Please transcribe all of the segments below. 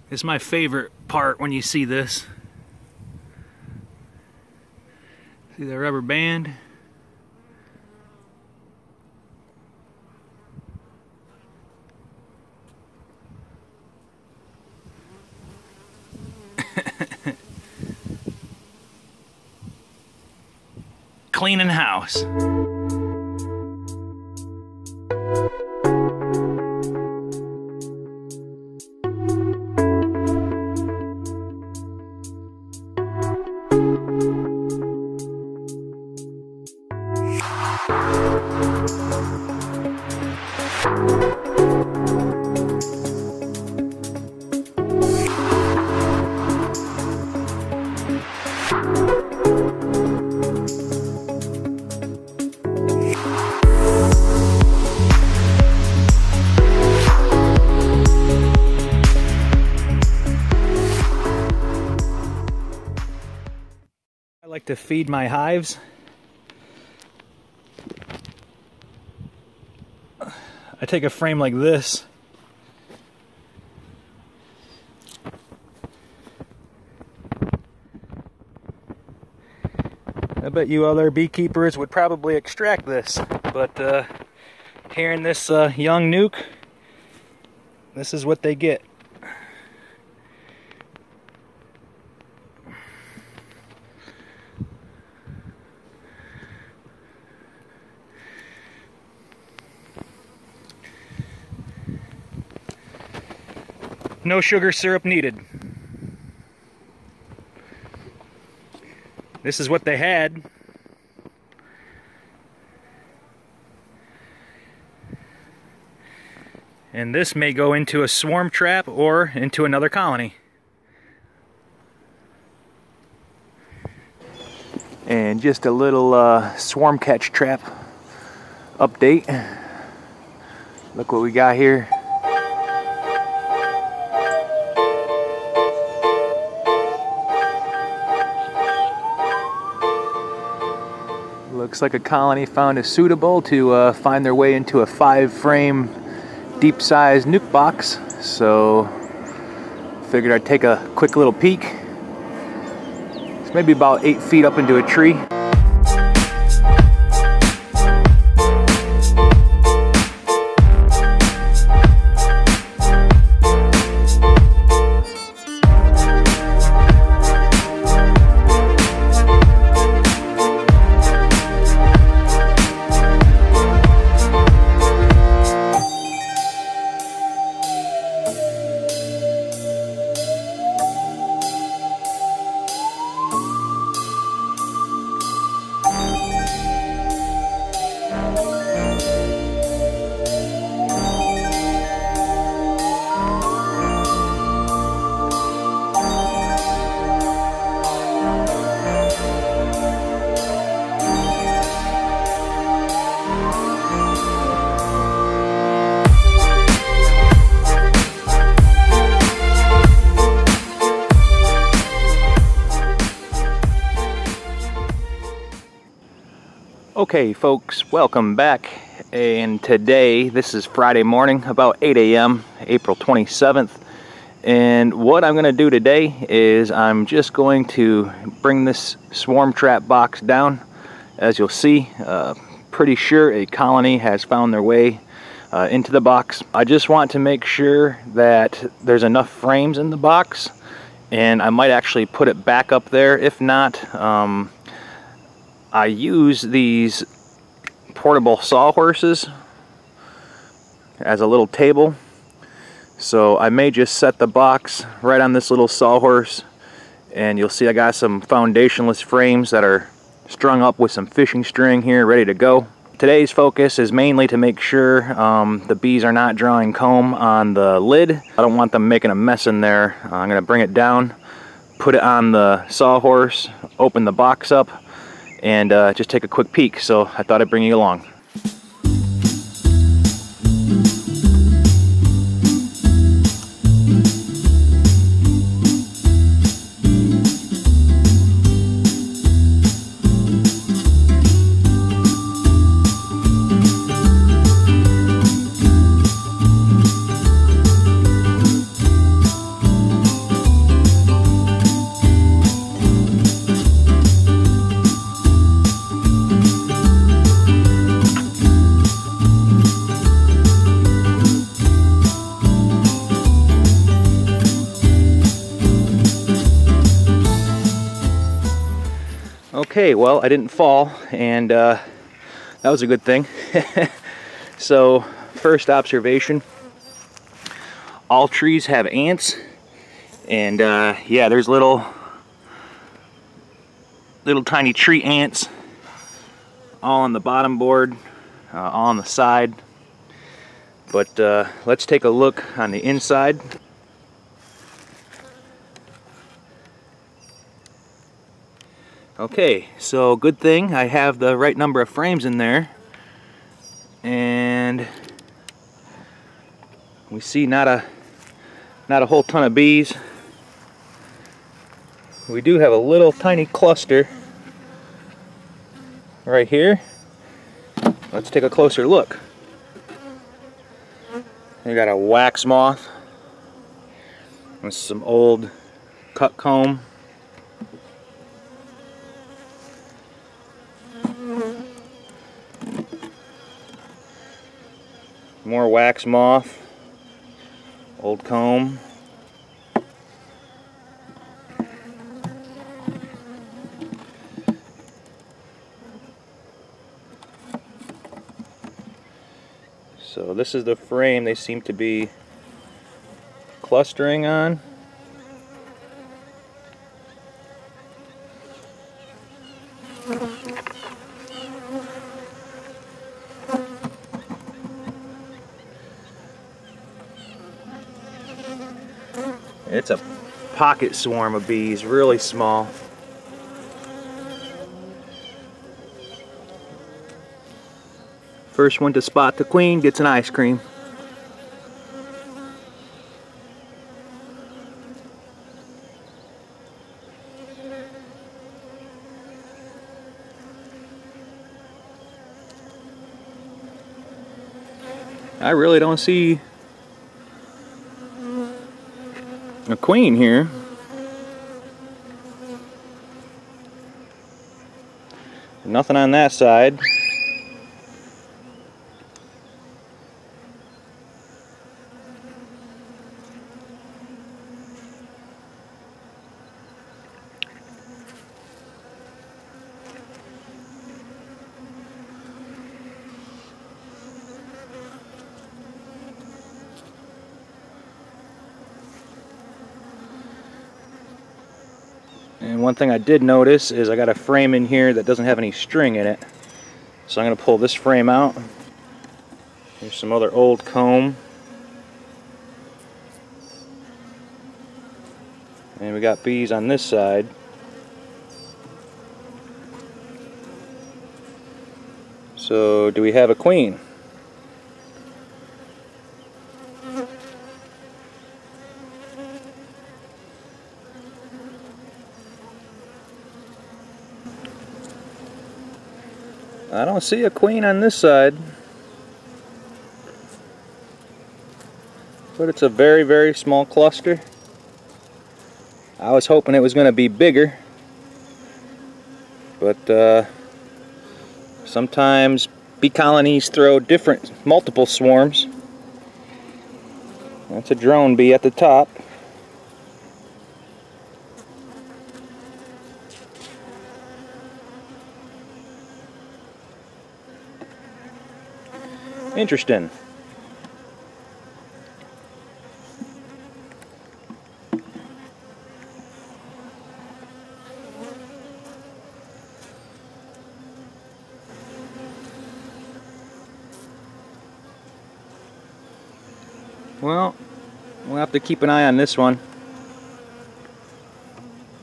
It's my favorite part when you see this. See the rubber band? Cleaning house. I like to feed my hives. I take a frame like this. I bet you other beekeepers would probably extract this, but here in this young nuke, this is what they get. No sugar syrup needed. This is what they had. And this may go into a swarm trap or into another colony. And just a little swarm catch trap update. Look what we got here. Looks like a colony found it suitable to find their way into a 5-frame deep-sized nuke box. So figured I'd take a quick little peek. It's maybe about 8 feet up into a tree. Okay folks, welcome back, and today, this is Friday morning, about 8 a.m., April 27th, and what I'm going to do today is I'm just going to bring this swarm trap box down. As you'll see, pretty sure a colony has found their way into the box. I just want to make sure that there's enough frames in the box, and I might actually put it back up there. If not, I use these portable sawhorses as a little table, so I may just set the box right on this little sawhorse, and you'll see I got some foundationless frames that are strung up with some fishing string here ready to go. Today's focus is mainly to make sure the bees are not drawing comb on the lid. I don't want them making a mess in there. I'm going to bring it down, put it on the sawhorse, open the box up, and just take a quick peek. So I thought I'd bring you along. Okay, well, I didn't fall, and that was a good thing. So, first observation, all trees have ants, and yeah, there's little tiny tree ants all on the bottom board, all on the side. But let's take a look on the inside. Okay, so good thing I have the right number of frames in there, and we see not a whole ton of bees. We do have a little tiny cluster right here. Let's take a closer look. We got a wax moth with some old cut comb. More wax moth, old comb. So this is the frame they seem to be clustering on. It's a pocket swarm of bees, really small. First one to spot the queen gets an ice cream. I really don't see a queen here. Nothing on that side. And one thing I did notice is I got a frame in here that doesn't have any string in it. So I'm going to pull this frame out. Here's some other old comb. And we got bees on this side. So do we have a queen? I don't see a queen on this side, but it's a very, very small cluster. I was hoping it was going to be bigger, but sometimes bee colonies throw multiple swarms. That's a drone bee at the top. Interesting. Well, we'll have to keep an eye on this one.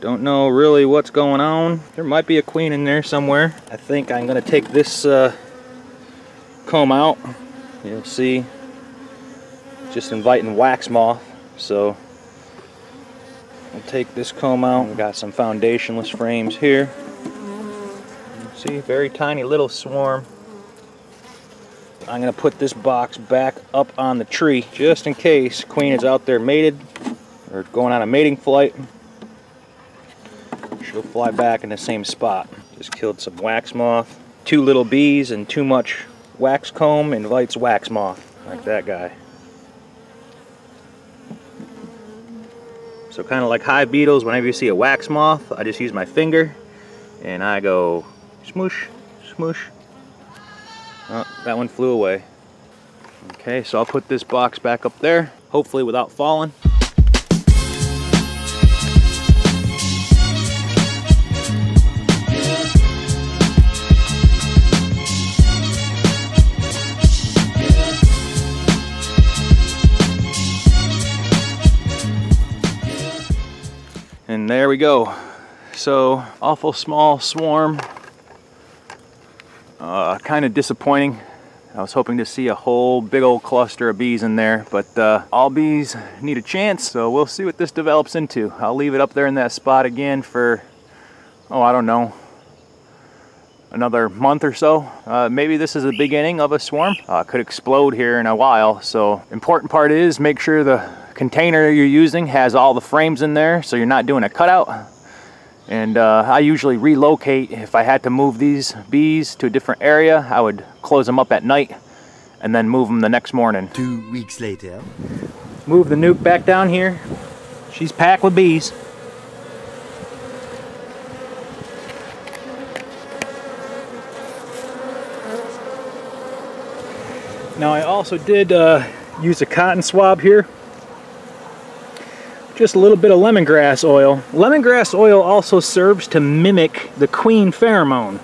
Don't know really what's going on. There might be a queen in there somewhere. I think I'm gonna take this comb out. You'll see, just inviting wax moth. So I'll take this comb out. We got some foundationless frames here. See, very tiny little swarm. I'm gonna put this box back up on the tree just in case queen is out there mated or going on a mating flight. She'll fly back in the same spot. Just killed some wax moth. Too little bees and too much wax comb invites wax moth, like that guy. So kind of like hive beetles, whenever you see a wax moth, I just use my finger and I go smoosh, smoosh. Oh, that one flew away. Okay, so I'll put this box back up there, hopefully without falling. And there we go. So, awful small swarm. Kind of disappointing. I was hoping to see a whole big old cluster of bees in there, but all bees need a chance, so we'll see what this develops into. I'll leave it up there in that spot again for, oh, I don't know, another month or so. Maybe this is the beginning of a swarm. Could explode here in a while, so important part is make sure the container you're using has all the frames in there so you're not doing a cutout. And I usually relocate. If I had to move these bees to a different area, I would close them up at night and then move them the next morning. 2 weeks later. Move the nuke back down here. She's packed with bees. Now I also did use a cotton swab here. Just a little bit of lemongrass oil. Lemongrass oil also serves to mimic the queen pheromone.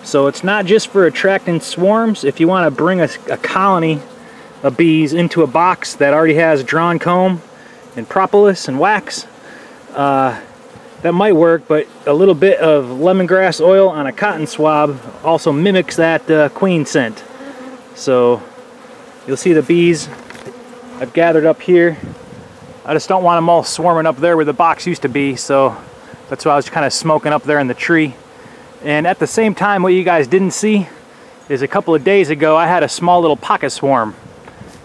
So it's not just for attracting swarms. If you want to bring a colony of bees into a box that already has drawn comb and propolis and wax, that might work, but a little bit of lemongrass oil on a cotton swab also mimics that queen scent. So you'll see the bees I've gathered up here. I just don't want them all swarming up there where the box used to be, so that's why I was kind of smoking up there in the tree. And at the same time, what you guys didn't see is a couple of days ago I had a small little pocket swarm,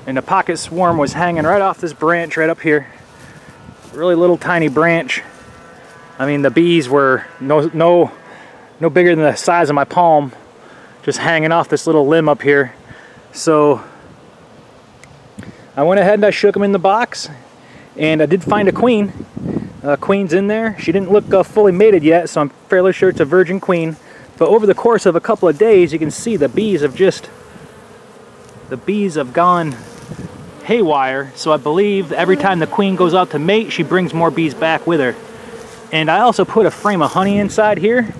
and the pocket swarm was hanging right off this branch right up here. Really little tiny branch. I mean, the bees were no bigger than the size of my palm, just hanging off this little limb up here. So I went ahead and I shook them in the box. And I did find a queen. Queen's in there. She didn't look fully mated yet, so I'm fairly sure it's a virgin queen. But over the course of a couple of days, you can see the bees have gone haywire. So I believe every time the queen goes out to mate, she brings more bees back with her. And I also put a frame of honey inside here.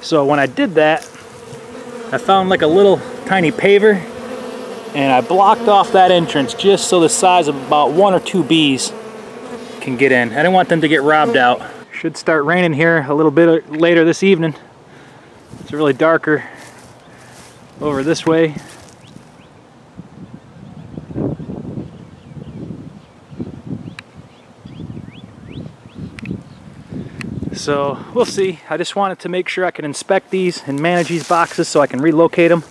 So when I did that, I found like a little tiny paver, and I blocked off that entrance just so the size of about 1 or 2 bees can get in. I didn't want them to get robbed out. Should start raining here a little bit later this evening. It's really darker over this way. So we'll see. I just wanted to make sure I can inspect these and manage these boxes so I can relocate them.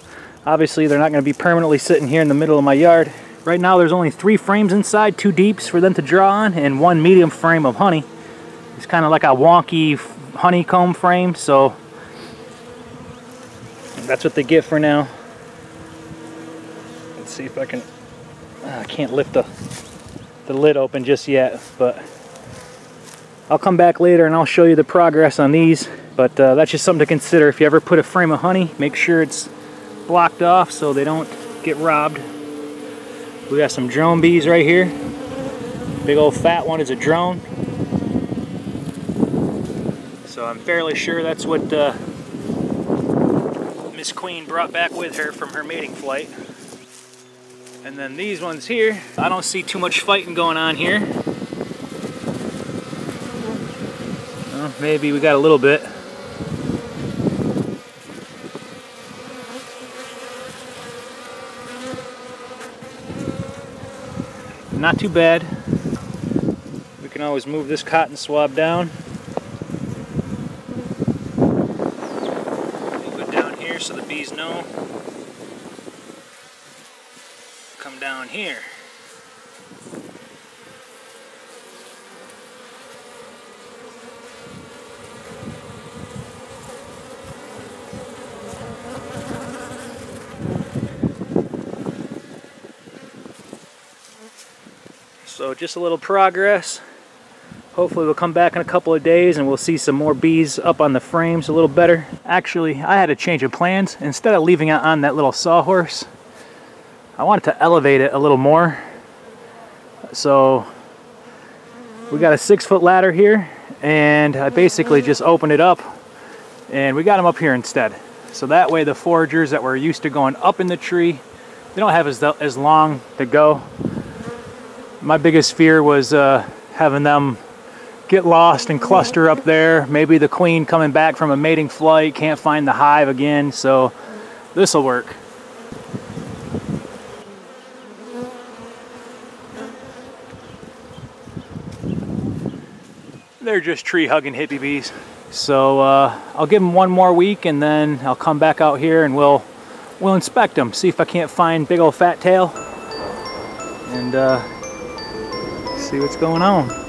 Obviously they're not going to be permanently sitting here in the middle of my yard. Right now there's only 3 frames inside, 2 deeps for them to draw on, and 1 medium frame of honey. It's kind of like a wonky honeycomb frame, so that's what they get for now. Let's see if I can... I can't lift the lid open just yet, but I'll come back later and I'll show you the progress on these. But that's just something to consider. If you ever put a frame of honey, make sure it's blocked off so they don't get robbed. We got some drone bees right here. Big old fat one is a drone. So I'm fairly sure that's what Miss Queen brought back with her from her mating flight. And then these ones here, I don't see too much fighting going on here. Well, Maybe we got a little bit. Not too bad. We can always move this cotton swab down. Move it down here so the bees know. Come down here. So just a little progress. Hopefully we'll come back in a couple of days and we'll see some more bees up on the frames a little better. Actually, I had a change of plans. Instead of leaving it on that little sawhorse, I wanted to elevate it a little more. So we got a 6-foot ladder here, and I basically just opened it up and we got them up here instead. So that way the foragers that were used to going up in the tree, they don't have as long to go. My biggest fear was having them get lost and cluster up there. Maybe the queen coming back from a mating flight can't find the hive again, so this will work. They're just tree hugging hippie bees. So I'll give them one more week and then I'll come back out here and we'll inspect them, see if I can't find big old fat tail, and see what's going on.